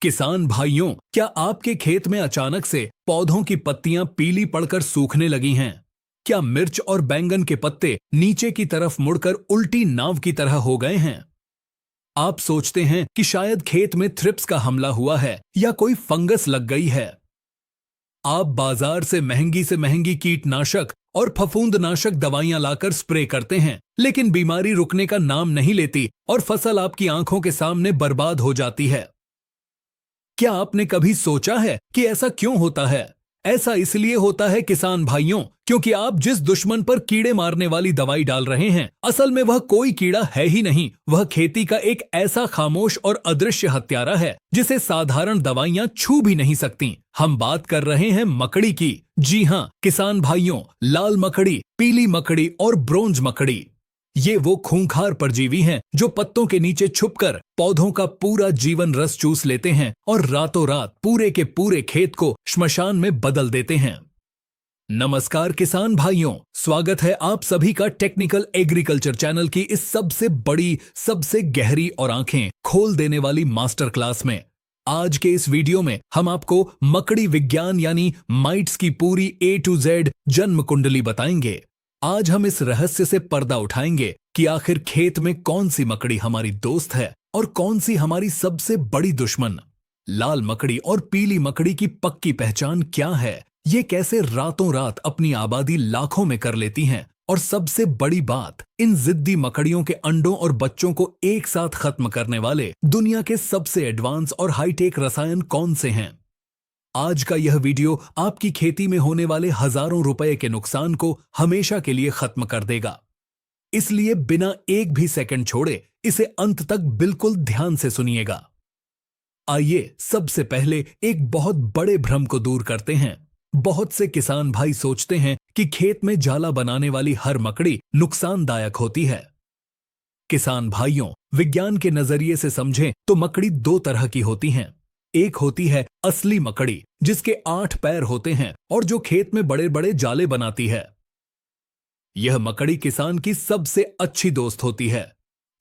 किसान भाइयों, क्या आपके खेत में अचानक से पौधों की पत्तियां पीली पड़कर सूखने लगी हैं? क्या मिर्च और बैंगन के पत्ते नीचे की तरफ मुड़कर उल्टी नाव की तरह हो गए हैं? आप सोचते हैं कि शायद खेत में थ्रिप्स का हमला हुआ है या कोई फंगस लग गई है। आप बाजार से महंगी कीटनाशक और फफूंदनाशक दवाइयां लाकर स्प्रे करते हैं, लेकिन बीमारी रुकने का नाम नहीं लेती और फसल आपकी आंखों के सामने बर्बाद हो जाती है। क्या आपने कभी सोचा है कि ऐसा क्यों होता है? ऐसा इसलिए होता है किसान भाइयों, क्योंकि आप जिस दुश्मन पर कीड़े मारने वाली दवाई डाल रहे हैं, असल में वह कोई कीड़ा है ही नहीं। वह खेती का एक ऐसा खामोश और अदृश्य हत्यारा है जिसे साधारण दवाइयां छू भी नहीं सकती। हम बात कर रहे हैं मकड़ी की। जी हाँ किसान भाइयों, लाल मकड़ी, पीली मकड़ी और ब्रोंज मकड़ी। ये वो खूंखार परजीवी हैं जो पत्तों के नीचे छुपकर पौधों का पूरा जीवन रस चूस लेते हैं और रातों रात पूरे के पूरे खेत को श्मशान में बदल देते हैं। नमस्कार किसान भाइयों, स्वागत है आप सभी का टेक्निकल एग्रीकल्चर चैनल की इस सबसे बड़ी, सबसे गहरी और आंखें खोल देने वाली मास्टर क्लास में। आज के इस वीडियो में हम आपको मकड़ी विज्ञान यानी माइट्स की पूरी A to Z जन्म कुंडली बताएंगे। आज हम इस रहस्य से पर्दा उठाएंगे कि आखिर खेत में कौन सी मकड़ी हमारी दोस्त है और कौन सी हमारी सबसे बड़ी दुश्मन। लाल मकड़ी और पीली मकड़ी की पक्की पहचान क्या है, ये कैसे रातों रात अपनी आबादी लाखों में कर लेती हैं, और सबसे बड़ी बात, इन जिद्दी मकड़ियों के अंडों और बच्चों को एक साथ खत्म करने वाले दुनिया के सबसे एडवांस और हाईटेक रसायन कौन से हैं। आज का यह वीडियो आपकी खेती में होने वाले हजारों रुपए के नुकसान को हमेशा के लिए खत्म कर देगा। इसलिए बिना एक भी सेकंड छोड़े इसे अंत तक बिल्कुल ध्यान से सुनिएगा। आइए सबसे पहले एक बहुत बड़े भ्रम को दूर करते हैं। बहुत से किसान भाई सोचते हैं कि खेत में जाला बनाने वाली हर मकड़ी नुकसानदायक होती है। किसान भाइयों, विज्ञान के नजरिए से समझें तो मकड़ी दो तरह की होती हैं। एक होती है असली मकड़ी, जिसके 8 पैर होते हैं और जो खेत में बड़े बड़े जाले बनाती है। यह मकड़ी किसान की सबसे अच्छी दोस्त होती है।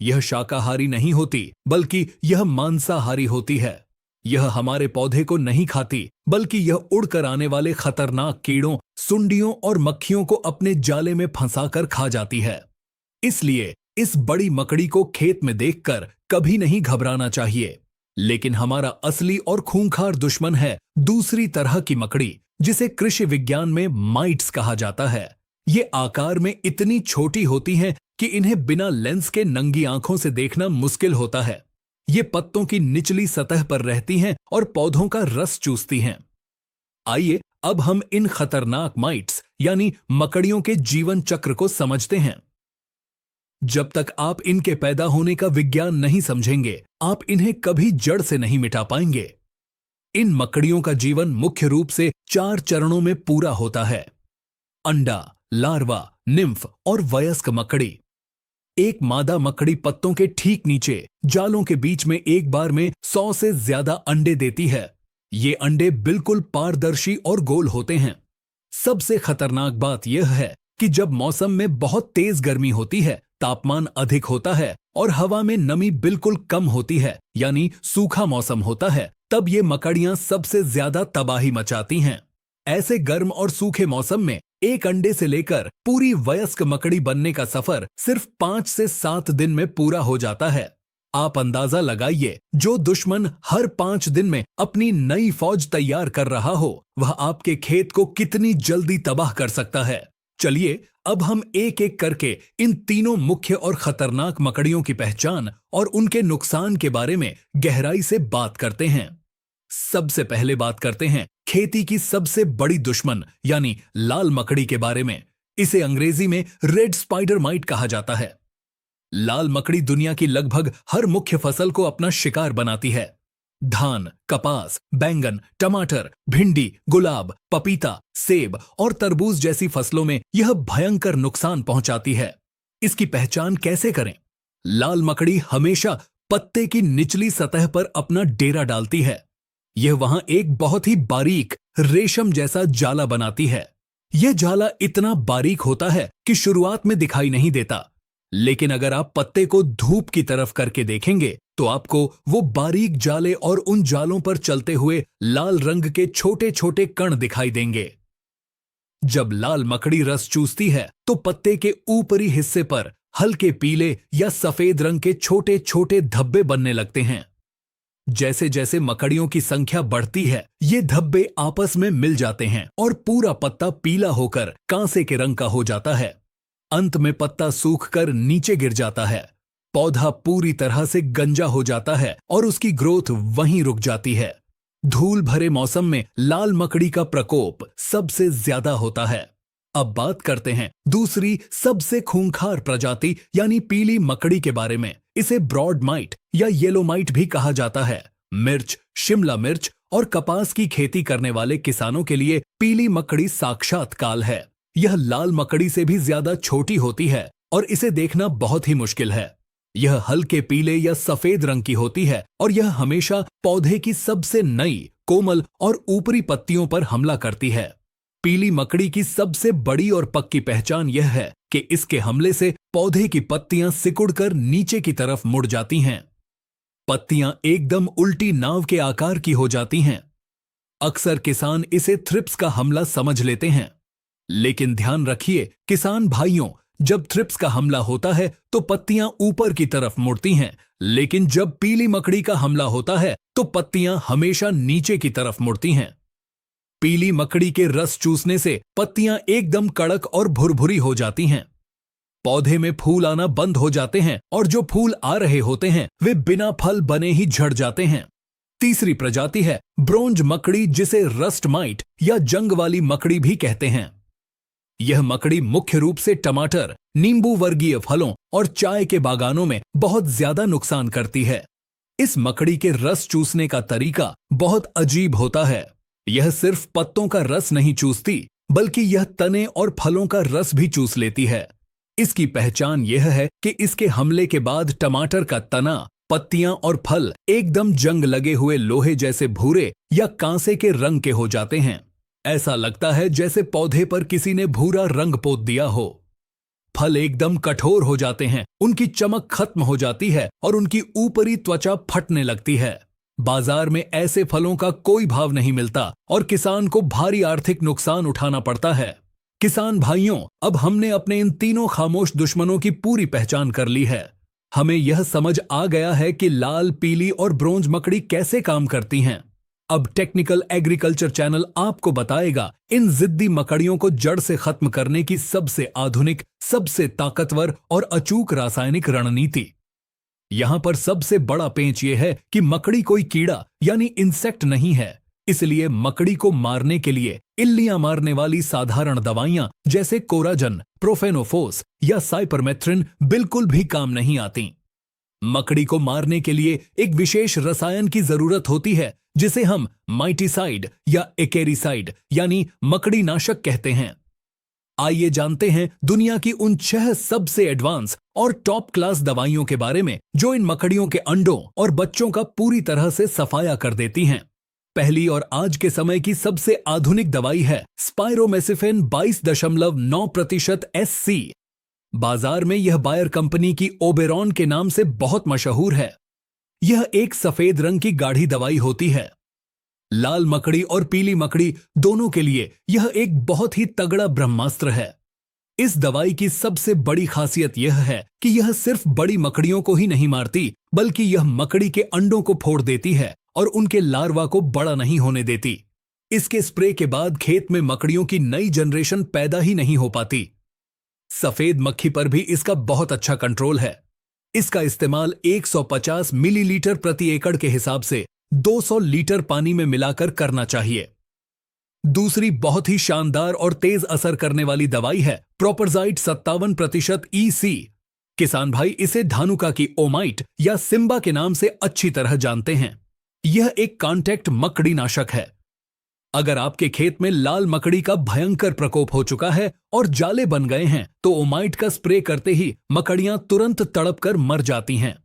यह शाकाहारी नहीं होती, बल्कि यह मांसाहारी होती है। यह हमारे पौधे को नहीं खाती, बल्कि यह उड़कर आने वाले खतरनाक कीड़ों, सुंडियों और मक्खियों को अपने जाले में फंसाकर खा जाती है। इसलिए इस बड़ी मकड़ी को खेत में देखकर कभी नहीं घबराना चाहिए। लेकिन हमारा असली और खूंखार दुश्मन है दूसरी तरह की मकड़ी, जिसे कृषि विज्ञान में माइट्स कहा जाता है। ये आकार में इतनी छोटी होती हैं कि इन्हें बिना लेंस के नंगी आंखों से देखना मुश्किल होता है। ये पत्तों की निचली सतह पर रहती हैं और पौधों का रस चूसती हैं। आइए अब हम इन खतरनाक माइट्स यानी मकड़ियों के जीवन चक्र को समझते हैं। जब तक आप इनके पैदा होने का विज्ञान नहीं समझेंगे, आप इन्हें कभी जड़ से नहीं मिटा पाएंगे। इन मकड़ियों का जीवन मुख्य रूप से 4 चरणों में पूरा होता है: अंडा, लार्वा, निम्फ और वयस्क मकड़ी। एक मादा मकड़ी पत्तों के ठीक नीचे जालों के बीच में एक बार में 100 से ज्यादा अंडे देती है। ये अंडे बिल्कुल पारदर्शी और गोल होते हैं। सबसे खतरनाक बात यह है कि जब मौसम में बहुत तेज गर्मी होती है, तापमान अधिक होता है और हवा में नमी बिल्कुल कम होती है, यानी सूखा मौसम होता है, तब ये मकड़ियां सबसे ज्यादा तबाही मचाती हैं। ऐसे गर्म और सूखे मौसम में एक अंडे से लेकर पूरी वयस्क मकड़ी बनने का सफर सिर्फ 5 से 7 दिन में पूरा हो जाता है। आप अंदाजा लगाइए, जो दुश्मन हर 5 दिन में अपनी नई फौज तैयार कर रहा हो, वह आपके खेत को कितनी जल्दी तबाह कर सकता है। चलिए अब हम एक एक करके इन तीनों मुख्य और खतरनाक मकड़ियों की पहचान और उनके नुकसान के बारे में गहराई से बात करते हैं। सबसे पहले बात करते हैं खेती की सबसे बड़ी दुश्मन यानी लाल मकड़ी के बारे में। इसे अंग्रेजी में रेड स्पाइडर माइट कहा जाता है। लाल मकड़ी दुनिया की लगभग हर मुख्य फसल को अपना शिकार बनाती है। धान, कपास, बैंगन, टमाटर, भिंडी, गुलाब, पपीता, सेब और तरबूज जैसी फसलों में यह भयंकर नुकसान पहुंचाती है। इसकी पहचान कैसे करें? लाल मकड़ी हमेशा पत्ते की निचली सतह पर अपना डेरा डालती है। यह वहां एक बहुत ही बारीक रेशम जैसा जाला बनाती है। यह जाला इतना बारीक होता है कि शुरुआत में दिखाई नहीं देता, लेकिन अगर आप पत्ते को धूप की तरफ करके देखेंगे तो आपको वो बारीक जाले और उन जालों पर चलते हुए लाल रंग के छोटे छोटे कण दिखाई देंगे। जब लाल मकड़ी रस चूसती है तो पत्ते के ऊपरी हिस्से पर हल्के पीले या सफेद रंग के छोटे छोटे धब्बे बनने लगते हैं। जैसे जैसे मकड़ियों की संख्या बढ़ती है, ये धब्बे आपस में मिल जाते हैं और पूरा पत्ता पीला होकर कांसे के रंग का हो जाता है। अंत में पत्ता सूखकर नीचे गिर जाता है। पौधा पूरी तरह से गंजा हो जाता है और उसकी ग्रोथ वहीं रुक जाती है। धूल भरे मौसम में लाल मकड़ी का प्रकोप सबसे ज्यादा होता है। अब बात करते हैं दूसरी सबसे खूंखार प्रजाति यानी पीली मकड़ी के बारे में। इसे ब्रॉड माइट या येलो माइट भी कहा जाता है। मिर्च, शिमला मिर्च और कपास की खेती करने वाले किसानों के लिए पीली मकड़ी साक्षात काल है। यह लाल मकड़ी से भी ज्यादा छोटी होती है और इसे देखना बहुत ही मुश्किल है। यह हल्के पीले या सफेद रंग की होती है और यह हमेशा पौधे की सबसे नई, कोमल और ऊपरी पत्तियों पर हमला करती है। पीली मकड़ी की सबसे बड़ी और पक्की पहचान यह है कि इसके हमले से पौधे की पत्तियां सिकुड़कर नीचे की तरफ मुड़ जाती हैं। पत्तियां एकदम उल्टी नाव के आकार की हो जाती हैं। अक्सर किसान इसे थ्रिप्स का हमला समझ लेते हैं, लेकिन ध्यान रखिए किसान भाइयों, जब थ्रिप्स का हमला होता है तो पत्तियां ऊपर की तरफ मुड़ती हैं, लेकिन जब पीली मकड़ी का हमला होता है तो पत्तियां हमेशा नीचे की तरफ मुड़ती हैं। पीली मकड़ी के रस चूसने से पत्तियां एकदम कड़क और भुरभुरी हो जाती हैं। पौधे में फूल आना बंद हो जाते हैं और जो फूल आ रहे होते हैं वे बिना फल बने ही झड़ जाते हैं। तीसरी प्रजाति है ब्रोंज मकड़ी, जिसे रस्ट माइट या जंग वाली मकड़ी भी कहते हैं। यह मकड़ी मुख्य रूप से टमाटर, नींबू वर्गीय फलों और चाय के बागानों में बहुत ज्यादा नुकसान करती है। इस मकड़ी के रस चूसने का तरीका बहुत अजीब होता है। यह सिर्फ पत्तों का रस नहीं चूसती, बल्कि यह तने और फलों का रस भी चूस लेती है। इसकी पहचान यह है कि इसके हमले के बाद टमाटर का तना, पत्तियां और फल एकदम जंग लगे हुए लोहे जैसे भूरे या कांसे के रंग के हो जाते हैं। ऐसा लगता है जैसे पौधे पर किसी ने भूरा रंग पोत दिया हो। फल एकदम कठोर हो जाते हैं, उनकी चमक खत्म हो जाती है और उनकी ऊपरी त्वचा फटने लगती है। बाजार में ऐसे फलों का कोई भाव नहीं मिलता और किसान को भारी आर्थिक नुकसान उठाना पड़ता है। किसान भाइयों, अब हमने अपने इन तीनों खामोश दुश्मनों की पूरी पहचान कर ली है। हमें यह समझ आ गया है कि लाल, पीली और ब्रोंज मकड़ी कैसे काम करती हैं। अब टेक्निकल एग्रीकल्चर चैनल आपको बताएगा इन जिद्दी मकड़ियों को जड़ से खत्म करने की सबसे आधुनिक, सबसे ताकतवर और अचूक रासायनिक रणनीति। यहां पर सबसे बड़ा पेंच यह है कि मकड़ी कोई कीड़ा यानी इंसेक्ट नहीं है, इसलिए मकड़ी को मारने के लिए इल्लियां मारने वाली साधारण दवाइयां जैसे कोराजन, प्रोफेनोफोस या साइपरमेथ्रिन बिल्कुल भी काम नहीं आती। मकड़ी को मारने के लिए एक विशेष रसायन की जरूरत होती है जिसे हम माइटिसाइड या एकेरिसाइड यानी मकड़ी नाशक कहते हैं। आइए जानते हैं दुनिया की उन 6 सबसे एडवांस और टॉप क्लास दवाइयों के बारे में जो इन मकड़ियों के अंडों और बच्चों का पूरी तरह से सफाया कर देती हैं। पहली और आज के समय की सबसे आधुनिक दवाई है स्पाइरोमेसिफेन 22.9% SC। बाजार में यह बायर कंपनी की ओबेरॉन के नाम से बहुत मशहूर है। यह एक सफेद रंग की गाढ़ी दवाई होती है। लाल मकड़ी और पीली मकड़ी दोनों के लिए यह एक बहुत ही तगड़ा ब्रह्मास्त्र है। इस दवाई की सबसे बड़ी खासियत यह है कि यह सिर्फ बड़ी मकड़ियों को ही नहीं मारती, बल्कि यह मकड़ी के अंडों को फोड़ देती है और उनके लार्वा को बड़ा नहीं होने देती। इसके स्प्रे के बाद खेत में मकड़ियों की नई जनरेशन पैदा ही नहीं हो पाती। सफेद मक्खी पर भी इसका बहुत अच्छा कंट्रोल है। इसका इस्तेमाल 150 मिलीलीटर प्रति एकड़ के हिसाब से 200 लीटर पानी में मिलाकर करना चाहिए। दूसरी बहुत ही शानदार और तेज असर करने वाली दवाई है प्रोपरजाइट 57% EC। किसान भाई इसे धानुका की ओमाइट या सिम्बा के नाम से अच्छी तरह जानते हैं। यह एक कॉन्टैक्ट मकड़ी नाशक है। अगर आपके खेत में लाल मकड़ी का भयंकर प्रकोप हो चुका है और जाले बन गए हैं तो ओमाइट का स्प्रे करते ही मकड़ियां तुरंत तड़प कर मर जाती हैं।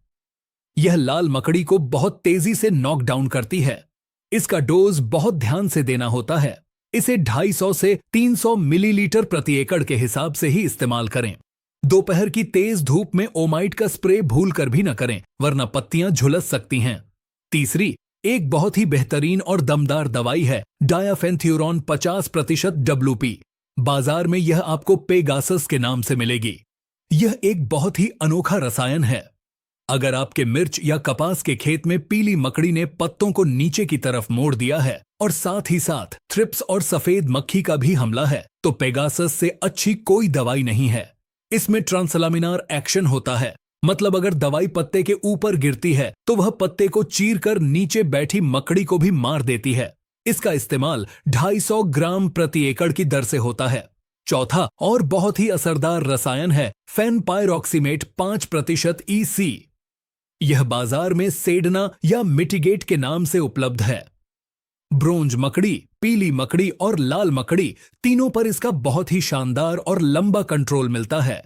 यह लाल मकड़ी को बहुत तेजी से नॉक डाउन करती है। इसका डोज बहुत ध्यान से देना होता है। इसे 250 से 300 मिलीलीटर प्रति एकड़ के हिसाब से ही इस्तेमाल करें। दोपहर की तेज धूप में ओमाइट का स्प्रे भूल कर भी न करें, वरना पत्तियां झुलस सकती हैं। तीसरी, एक बहुत ही बेहतरीन और दमदार दवाई है डायाफेंथ्यूरॉन 50% WP। बाजार में यह आपको पेगासस के नाम से मिलेगी। यह एक बहुत ही अनोखा रसायन है। अगर आपके मिर्च या कपास के खेत में पीली मकड़ी ने पत्तों को नीचे की तरफ मोड़ दिया है और साथ ही साथ थ्रिप्स और सफेद मक्खी का भी हमला है, तो पेगासस से अच्छी कोई दवाई नहीं है। इसमें ट्रांसलामिनार एक्शन होता है, मतलब अगर दवाई पत्ते के ऊपर गिरती है तो वह पत्ते को चीरकर नीचे बैठी मकड़ी को भी मार देती है। इसका इस्तेमाल 250 ग्राम प्रति एकड़ की दर से होता है। चौथा और बहुत ही असरदार रसायन है फेनपायरॉक्सीमेट 5% EC। यह बाजार में सेडना या मिटिगेट के नाम से उपलब्ध है। ब्रोंज मकड़ी, पीली मकड़ी और लाल मकड़ी तीनों पर इसका बहुत ही शानदार और लंबा कंट्रोल मिलता है।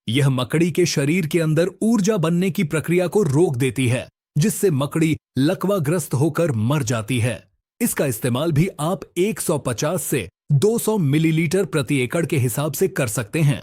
यह मकड़ी के शरीर के अंदर ऊर्जा बनने की प्रक्रिया को रोक देती है, जिससे मकड़ी लकवाग्रस्त होकर मर जाती है। इसका इस्तेमाल भी आप 150 से 200 मिलीलीटर प्रति एकड़ के हिसाब से कर सकते हैं।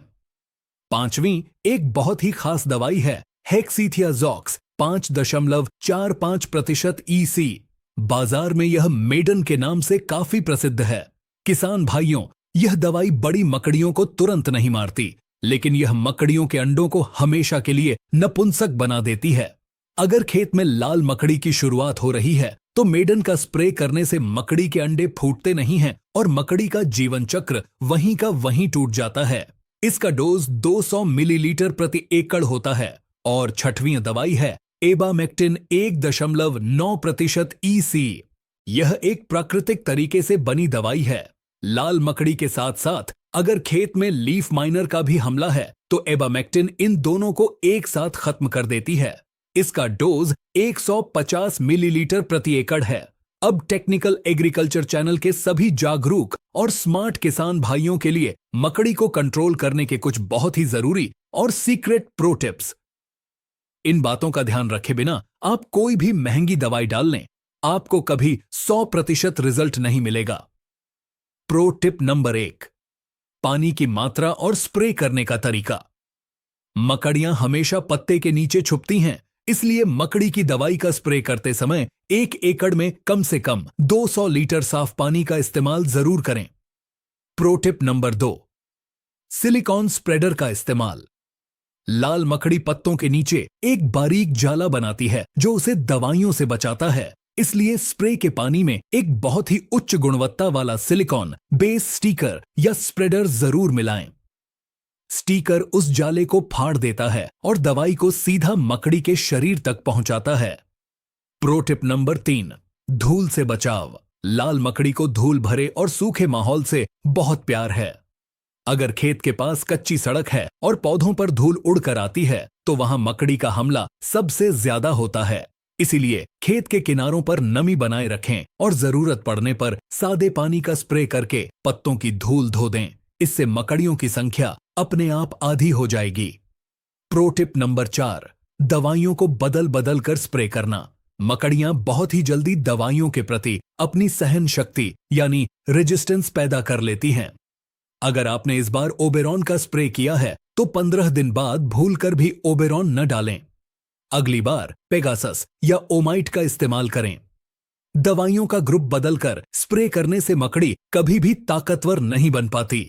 पांचवीं एक बहुत ही खास दवाई है हेक्सीथियाजॉक्स 5.45% EC। बाजार में यह मेडन के नाम से काफी प्रसिद्ध है। किसान भाइयों, यह दवाई बड़ी मकड़ियों को तुरंत नहीं मारती, लेकिन यह मकड़ियों के अंडों को हमेशा के लिए नपुंसक बना देती है। अगर खेत में लाल मकड़ी की शुरुआत हो रही है तो मेडन का स्प्रे करने से मकड़ी के अंडे फूटते नहीं हैं और मकड़ी का जीवन चक्र वहीं का वहीं टूट जाता है। इसका डोज 200 मिलीलीटर प्रति एकड़ होता है। और छठवीं दवाई है एबामेक्टिन 1.9% EC। यह एक प्राकृतिक तरीके से बनी दवाई है। लाल मकड़ी के साथ साथ अगर खेत में लीफ माइनर का भी हमला है तो एबामेक्टिन इन दोनों को एक साथ खत्म कर देती है। इसका डोज 150 मिलीलीटर प्रति एकड़ है। अब टेक्निकल एग्रीकल्चर चैनल के सभी जागरूक और स्मार्ट किसान भाइयों के लिए मकड़ी को कंट्रोल करने के कुछ बहुत ही जरूरी और सीक्रेट प्रो टिप्स। इन बातों का ध्यान रखे बिना आप कोई भी महंगी दवाई डाल लें, आपको कभी 100% रिजल्ट नहीं मिलेगा। प्रो टिप नंबर 1, पानी की मात्रा और स्प्रे करने का तरीका। मकड़ियां हमेशा पत्ते के नीचे छुपती हैं, इसलिए मकड़ी की दवाई का स्प्रे करते समय 1 एकड़ में कम से कम 200 लीटर साफ पानी का इस्तेमाल जरूर करें। Pro tip number 2, silicon spreader का इस्तेमाल। लाल मकड़ी पत्तों के नीचे एक बारीक जाला बनाती है जो उसे दवाइयों से बचाता है, इसलिए स्प्रे के पानी में एक बहुत ही उच्च गुणवत्ता वाला सिलिकॉन बेस स्टिकर या स्प्रेडर जरूर मिलाएं। स्टिकर उस जाले को फाड़ देता है और दवाई को सीधा मकड़ी के शरीर तक पहुंचाता है। प्रो टिप नंबर 3, धूल से बचाव। लाल मकड़ी को धूल भरे और सूखे माहौल से बहुत प्यार है। अगर खेत के पास कच्ची सड़क है और पौधों पर धूल उड़कर आती है तो वहां मकड़ी का हमला सबसे ज्यादा होता है। इसीलिए खेत के किनारों पर नमी बनाए रखें और जरूरत पड़ने पर सादे पानी का स्प्रे करके पत्तों की धूल धो दें। इससे मकड़ियों की संख्या अपने आप आधी हो जाएगी। प्रो टिप नंबर 4, दवाइयों को बदल बदल कर स्प्रे करना। मकड़ियां बहुत ही जल्दी दवाइयों के प्रति अपनी सहन शक्ति यानी रेजिस्टेंस पैदा कर लेती हैं। अगर आपने इस बार ओबेरॉन का स्प्रे किया है तो 15 दिन बाद भूलकर भी ओबेरॉन न डालें। अगली बार पेगासस या ओमाइट का इस्तेमाल करें। दवाइयों का ग्रुप बदलकर स्प्रे करने से मकड़ी कभी भी ताकतवर नहीं बन पाती।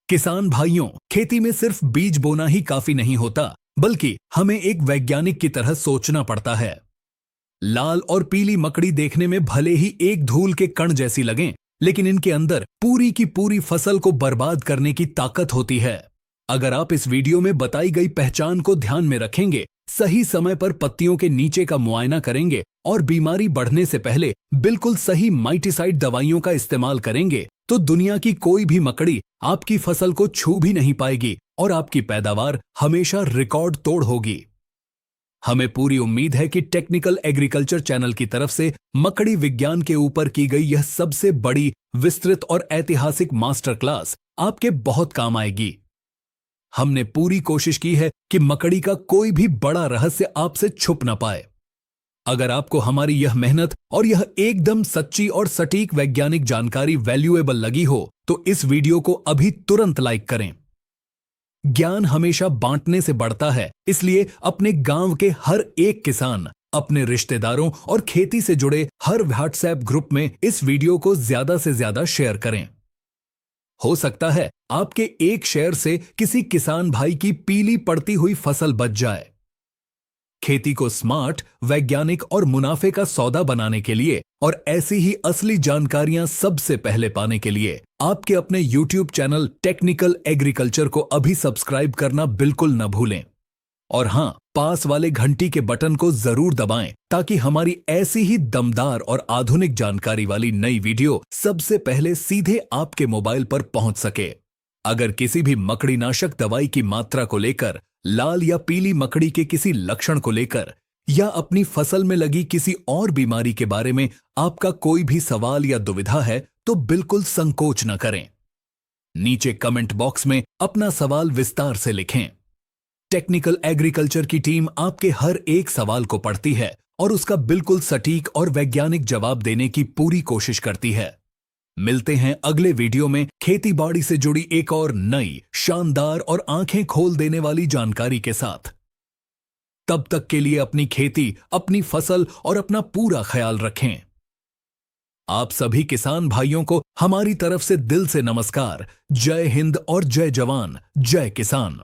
किसान भाइयों, खेती में सिर्फ बीज बोना ही काफी नहीं होता, बल्कि हमें एक वैज्ञानिक की तरह सोचना पड़ता है। लाल और पीली मकड़ी देखने में भले ही एक धूल के कण जैसी लगें, लेकिन इनके अंदर पूरी की पूरी फसल को बर्बाद करने की ताकत होती है। अगर आप इस वीडियो में बताई गई पहचान को ध्यान में रखेंगे, सही समय पर पत्तियों के नीचे का मुआयना करेंगे और बीमारी बढ़ने से पहले बिल्कुल सही माइटिसाइड दवाइयों का इस्तेमाल करेंगे, तो दुनिया की कोई भी मकड़ी आपकी फसल को छू भी नहीं पाएगी और आपकी पैदावार हमेशा रिकॉर्ड तोड़ होगी। हमें पूरी उम्मीद है कि टेक्निकल एग्रीकल्चर चैनल की तरफ से मकड़ी विज्ञान के ऊपर की गई यह सबसे बड़ी, विस्तृत और ऐतिहासिक मास्टर क्लास आपके बहुत काम आएगी। हमने पूरी कोशिश की है कि मकड़ी का कोई भी बड़ा रहस्य आपसे छुप न पाए। अगर आपको हमारी यह मेहनत और यह एकदम सच्ची और सटीक वैज्ञानिक जानकारी वैल्यूएबल लगी हो तो इस वीडियो को अभी तुरंत लाइक करें। ज्ञान हमेशा बांटने से बढ़ता है, इसलिए अपने गांव के हर एक किसान, अपने रिश्तेदारों और खेती से जुड़े हर व्हाट्सएप ग्रुप में इस वीडियो को ज्यादा से ज्यादा शेयर करें। हो सकता है आपके एक शेयर से किसी किसान भाई की पीली पड़ती हुई फसल बच जाए। खेती को स्मार्ट, वैज्ञानिक और मुनाफे का सौदा बनाने के लिए और ऐसी ही असली जानकारियां सबसे पहले पाने के लिए आपके अपने YouTube चैनल टेक्निकल एग्रीकल्चर को अभी सब्सक्राइब करना बिल्कुल न भूलें। और हां, पास वाले घंटी के बटन को जरूर दबाएं ताकि हमारी ऐसी ही दमदार और आधुनिक जानकारी वाली नई वीडियो सबसे पहले सीधे आपके मोबाइल पर पहुंच सके। अगर किसी भी मकड़ीनाशक दवाई की मात्रा को लेकर, लाल या पीली मकड़ी के किसी लक्षण को लेकर या अपनी फसल में लगी किसी और बीमारी के बारे में आपका कोई भी सवाल या दुविधा है तो बिल्कुल संकोच न करें। नीचे कमेंट बॉक्स में अपना सवाल विस्तार से लिखें। टेक्निकल एग्रीकल्चर की टीम आपके हर एक सवाल को पढ़ती है और उसका बिल्कुल सटीक और वैज्ञानिक जवाब देने की पूरी कोशिश करती है। मिलते हैं अगले वीडियो में खेती बाड़ी से जुड़ी एक और नई, शानदार और आंखें खोल देने वाली जानकारी के साथ। तब तक के लिए अपनी खेती, अपनी फसल और अपना पूरा ख्याल रखें। आप सभी किसान भाइयों को हमारी तरफ से दिल से नमस्कार। जय हिंद और जय जवान, जय किसान।